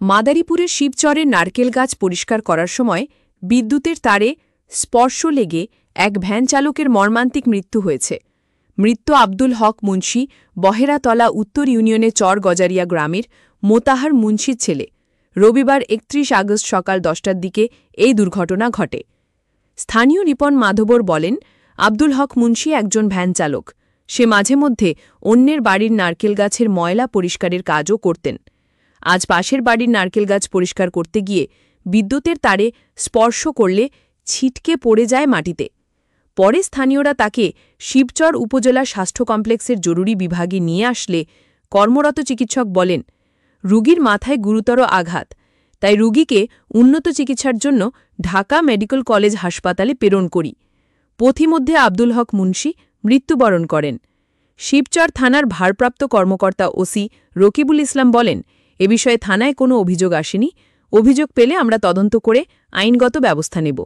মাদারীপুরের শিবচরের নারকেল গাছ পরিষ্কার করার সময় বিদ্যুতের তারে স্পর্শ লেগে এক ভ্যান চালকের মর্মান্তিক মৃত্যু হয়েছে। মৃত আব্দুল হক মুন্সি বহেরাতলা উত্তর ইউনিয়নের চর গজারিয়া গ্রামের মোতাহার মুন্সির ছেলে। রবিবার ৩১ আগস্ট সকাল ১০টার দিকে এই দুর্ঘটনা ঘটে। স্থানীয় রিপন মাধবর বলেন, আব্দুল হক মুন্সি একজন ভ্যান চালক। সে মাঝে মধ্যে অন্যের বাড়ির নারকেল গাছের ময়লা পরিষ্কারের কাজও করতেন। আজ পাশের বাড়ির নারকেল গাছ পরিষ্কার করতে গিয়ে বিদ্যুতের তারে স্পর্শ করলে ছিটকে পড়ে যায় মাটিতে। পরে স্থানীয়রা তাকে শিবচর উপজেলা স্বাস্থ্য কমপ্লেক্সের জরুরি বিভাগে নিয়ে আসলে কর্মরত চিকিৎসক বলেন, রোগীর মাথায় গুরুতর আঘাত, তাই রোগীকে উন্নত চিকিৎসার জন্য ঢাকা মেডিকেল কলেজ হাসপাতালে প্রেরণ করি। পথিমধ্যে আব্দুল হক মুন্সি মৃত্যুবরণ করেন। শিবচর থানার ভারপ্রাপ্ত কর্মকর্তা ওসি রকিবুল ইসলাম বলেন, এ বিষয়ে থানায় কোনো অভিযোগ আসেনি। অভিযোগ পেলে আমরা তদন্ত করে আইনগত ব্যবস্থা নেব।